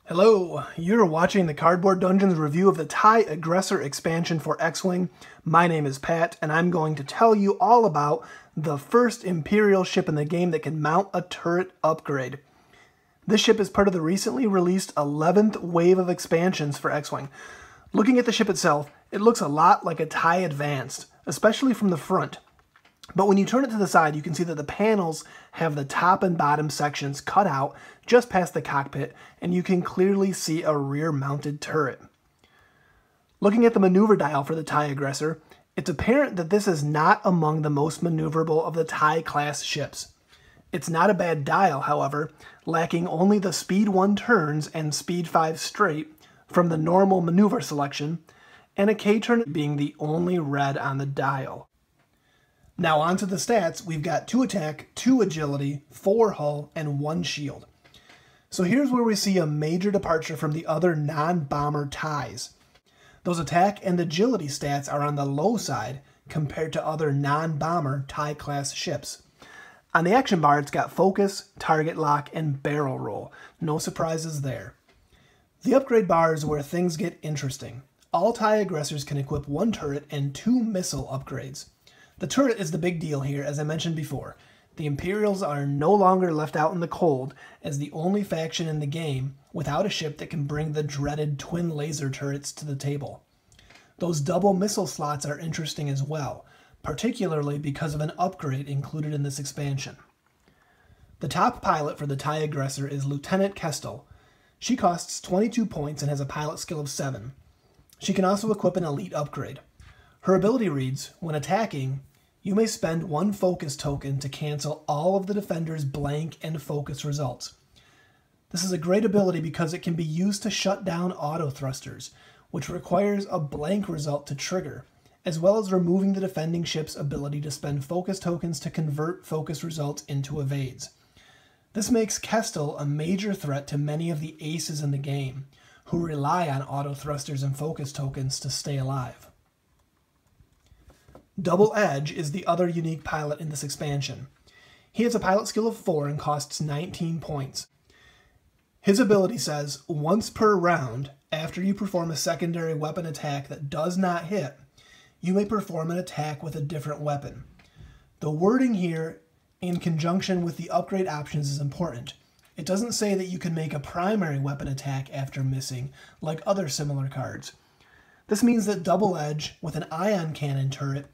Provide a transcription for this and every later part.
Hello, you're watching the Cardboard Dungeons review of the TIE Aggressor expansion for X-Wing. My name is Pat, and I'm going to tell you all about the first Imperial ship in the game that can mount a turret upgrade. This ship is part of the recently released 11th wave of expansions for X-Wing. Looking at the ship itself, it looks a lot like a TIE Advanced, especially from the front. But when you turn it to the side, you can see that the panels have the top and bottom sections cut out just past the cockpit, and you can clearly see a rear-mounted turret. Looking at the maneuver dial for the TIE Aggressor, it's apparent that this is not among the most maneuverable of the TIE-class ships. It's not a bad dial, however, lacking only the Speed 1 turns and Speed 5 straight from the normal maneuver selection, and a K-turn being the only red on the dial. Now onto the stats, we've got 2 attack, 2 agility, 4 hull, and 1 shield. So here's where we see a major departure from the other non-bomber TIEs. Those attack and agility stats are on the low side compared to other non-bomber TIE-class ships. On the action bar, it's got focus, target lock, and barrel roll. No surprises there. The upgrade bar is where things get interesting. All TIE Aggressors can equip 1 turret and 2 missile upgrades. The turret is the big deal here, as I mentioned before. The Imperials are no longer left out in the cold as the only faction in the game without a ship that can bring the dreaded twin laser turrets to the table. Those double missile slots are interesting as well, particularly because of an upgrade included in this expansion. The top pilot for the TIE Aggressor is Lieutenant Kestel. She costs 22 points and has a pilot skill of 7. She can also equip an elite upgrade. Her ability reads, when attacking, you may spend 1 focus token to cancel all of the defender's blank and focus results. This is a great ability because it can be used to shut down auto thrusters, which requires a blank result to trigger, as well as removing the defending ship's ability to spend focus tokens to convert focus results into evades. This makes Kestel a major threat to many of the aces in the game, who rely on auto thrusters and focus tokens to stay alive. Double Edge is the other unique pilot in this expansion. He has a pilot skill of 4 and costs 19 points. His ability says, once per round, after you perform a secondary weapon attack that does not hit, you may perform an attack with a different weapon. The wording here, in conjunction with the upgrade options, is important. It doesn't say that you can make a primary weapon attack after missing, like other similar cards. This means that Double Edge, with an ion cannon turret,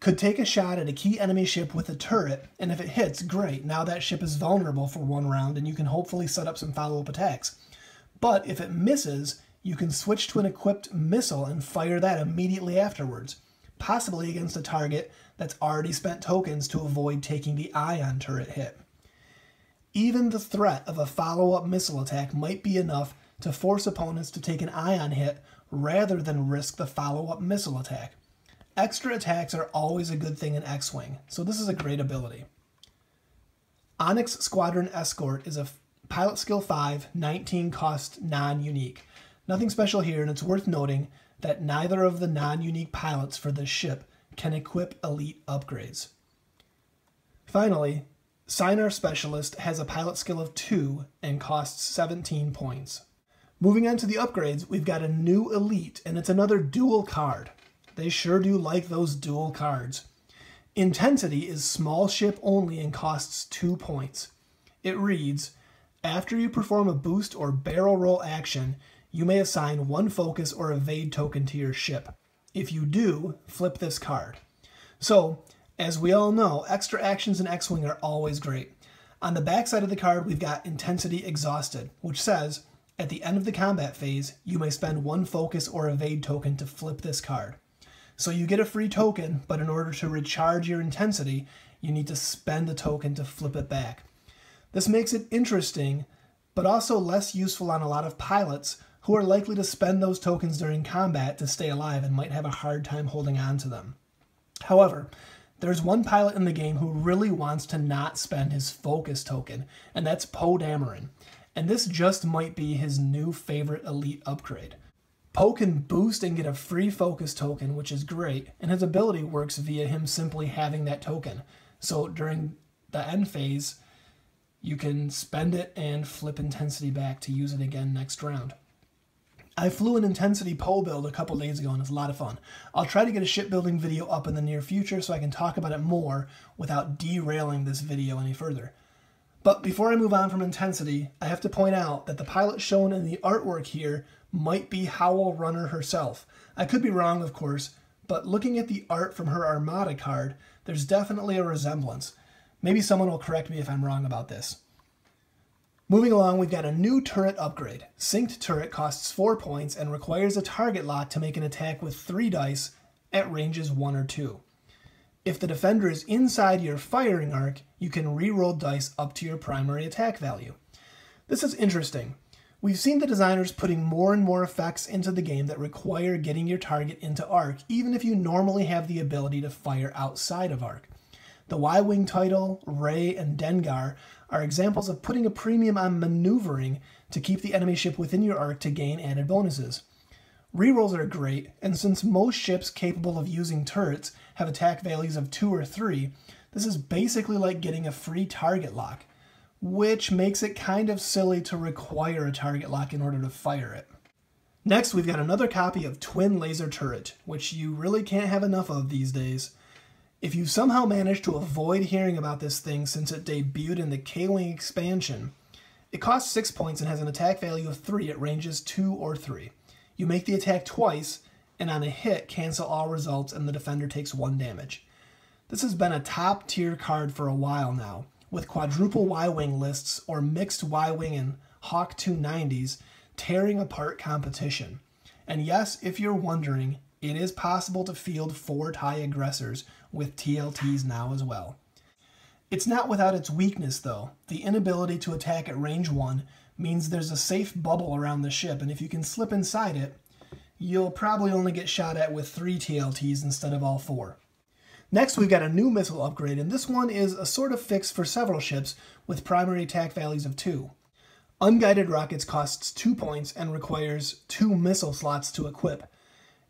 could take a shot at a key enemy ship with a turret, and if it hits, great, now that ship is vulnerable for 1 round and you can hopefully set up some follow-up attacks. But if it misses, you can switch to an equipped missile and fire that immediately afterwards, possibly against a target that's already spent tokens to avoid taking the ion turret hit. Even the threat of a follow-up missile attack might be enough to force opponents to take an ion hit rather than risk the follow-up missile attack. Extra attacks are always a good thing in X-Wing, so this is a great ability. Onyx Squadron Escort is a pilot skill 5, 19 cost non-unique. Nothing special here, and it's worth noting that neither of the non-unique pilots for this ship can equip elite upgrades. Finally, Signar Specialist has a pilot skill of 2 and costs 17 points. Moving on to the upgrades, we've got a new elite, and it's another dual card. They sure do like those dual cards. Intensity is small ship only and costs 2 points. It reads, after you perform a boost or barrel roll action, you may assign 1 focus or evade token to your ship. If you do, flip this card. So, as we all know, extra actions in X-Wing are always great. On the back side of the card, we've got Intensity Exhausted, which says, at the end of the combat phase, you may spend 1 focus or evade token to flip this card. So you get a free token, but in order to recharge your intensity, you need to spend the token to flip it back. This makes it interesting, but also less useful on a lot of pilots who are likely to spend those tokens during combat to stay alive and might have a hard time holding on to them. However, there's one pilot in the game who really wants to not spend his focus token, and that's Poe Dameron. And this just might be his new favorite elite upgrade. Poe can boost and get a free focus token, which is great, and his ability works via him simply having that token. So during the end phase, you can spend it and flip intensity back to use it again next round. I flew an intensity pole build a couple days ago and it was a lot of fun. I'll try to get a shipbuilding video up in the near future so I can talk about it more without derailing this video any further. But before I move on from intensity, I have to point out that the pilot shown in the artwork here might be Howl Runner herself. I could be wrong, of course, but looking at the art from her Armada card, there's definitely a resemblance. Maybe someone will correct me if I'm wrong about this. Moving along, we've got a new turret upgrade. Synced turret costs 4 points and requires a target lock to make an attack with 3 dice at ranges 1 or 2. If the defender is inside your firing arc, you can re-roll dice up to your primary attack value. This is interesting. We've seen the designers putting more and more effects into the game that require getting your target into arc, even if you normally have the ability to fire outside of arc. The Y-Wing title, Rey, and Dengar are examples of putting a premium on maneuvering to keep the enemy ship within your arc to gain added bonuses. Rerolls are great, and since most ships capable of using turrets have attack values of 2 or 3, this is basically like getting a free target lock, which makes it kind of silly to require a target lock in order to fire it. Next, we've got another copy of Twin Laser Turret, which you really can't have enough of these days. If you somehow managed to avoid hearing about this thing since it debuted in the K-Wing expansion, it costs 6 points and has an attack value of 3 at ranges 2 or 3. You make the attack twice, and on a hit, cancel all results and the defender takes 1 damage. This has been a top tier card for a while now, with quadruple Y-Wing lists or mixed Y-Wing and Hawk 290s tearing apart competition. And yes, if you're wondering, it is possible to field 4 TIE Aggressors with TLTs now as well. It's not without its weakness though. The inability to attack at range 1 means there's a safe bubble around the ship, and if you can slip inside it, you'll probably only get shot at with 3 TLTs instead of all 4. Next, we've got a new missile upgrade, and this one is a sort of fix for several ships with primary attack values of 2. Unguided rockets costs 2 points and requires 2 missile slots to equip.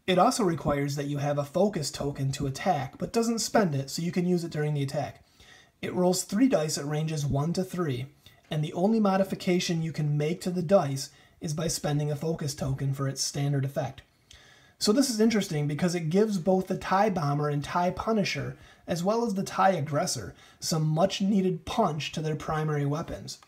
It also requires that you have a focus token to attack, but doesn't spend it, so you can use it during the attack. It rolls 3 dice at ranges 1 to 3, and the only modification you can make to the dice is by spending a focus token for its standard effect. So this is interesting because it gives both the TIE Bomber and TIE Punisher, as well as the TIE Aggressor, some much needed punch to their primary weapons.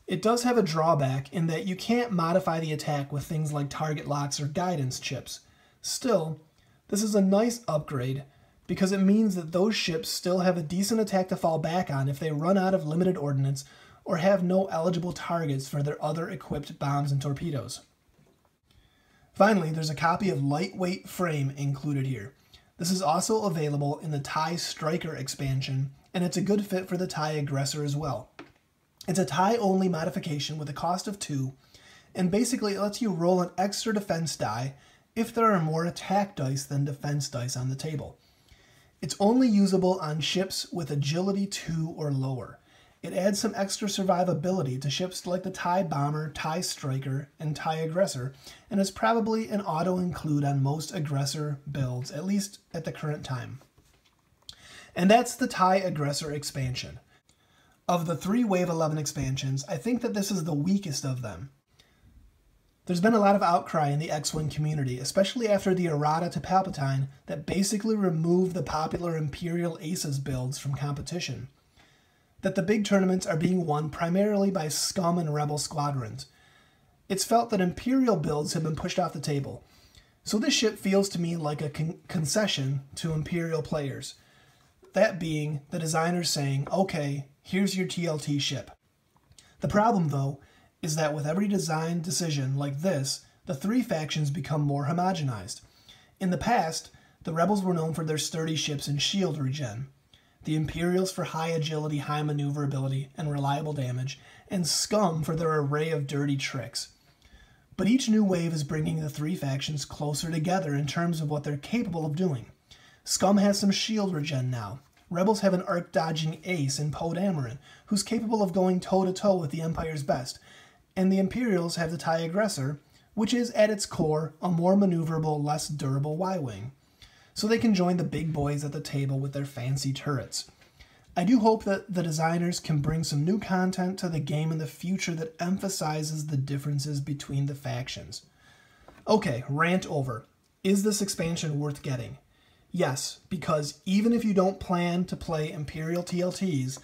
It does have a drawback in that you can't modify the attack with things like target locks or guidance chips. Still, this is a nice upgrade because it means that those ships still have a decent attack to fall back on if they run out of limited ordnance or have no eligible targets for their other equipped bombs and torpedoes. Finally, there's a copy of Lightweight Frame included here. This is also available in the TIE Striker expansion, and it's a good fit for the TIE Aggressor as well. It's a TIE-only modification with a cost of 2, and basically it lets you roll an extra defense die if there are more attack dice than defense dice on the table. It's only usable on ships with agility 2 or lower. It adds some extra survivability to ships like the TIE Bomber, TIE Striker, and TIE Aggressor, and is probably an auto-include on most Aggressor builds, at least at the current time. And that's the TIE Aggressor expansion. Of the 3 Wave 11 expansions, I think that this is the weakest of them. There's been a lot of outcry in the X-Wing community, especially after the errata to Palpatine that basically removed the popular Imperial Aces builds from competition. That the big tournaments are being won primarily by scum and rebel squadrons. It's felt that Imperial builds have been pushed off the table. So this ship feels to me like a concession to Imperial players. That being the designers saying, okay, here's your TLT ship. The problem, though, is that with every design decision like this, the 3 factions become more homogenized. In the past, the Rebels were known for their sturdy ships and shield regen, the Imperials for high agility, high maneuverability, and reliable damage, and Scum for their array of dirty tricks. But each new wave is bringing the 3 factions closer together in terms of what they're capable of doing. Scum has some shield regen now. Rebels have an arc-dodging ace in Poe Dameron, who's capable of going toe-to-toe with the Empire's best, and the Imperials have the TIE Aggressor, which is, at its core, a more maneuverable, less durable Y-Wing. So they can join the big boys at the table with their fancy turrets. I do hope that the designers can bring some new content to the game in the future that emphasizes the differences between the factions. Okay, rant over. Is this expansion worth getting? Yes, because even if you don't plan to play Imperial TLTs,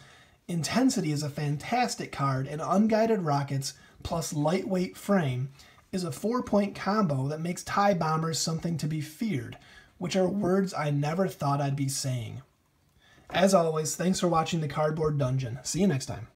Intensity is a fantastic card, and Unguided Rockets plus Lightweight Frame is a 4-point combo that makes TIE Bombers something to be feared, which are words I never thought I'd be saying. As always, thanks for watching the Cardboard Dungeon. See you next time.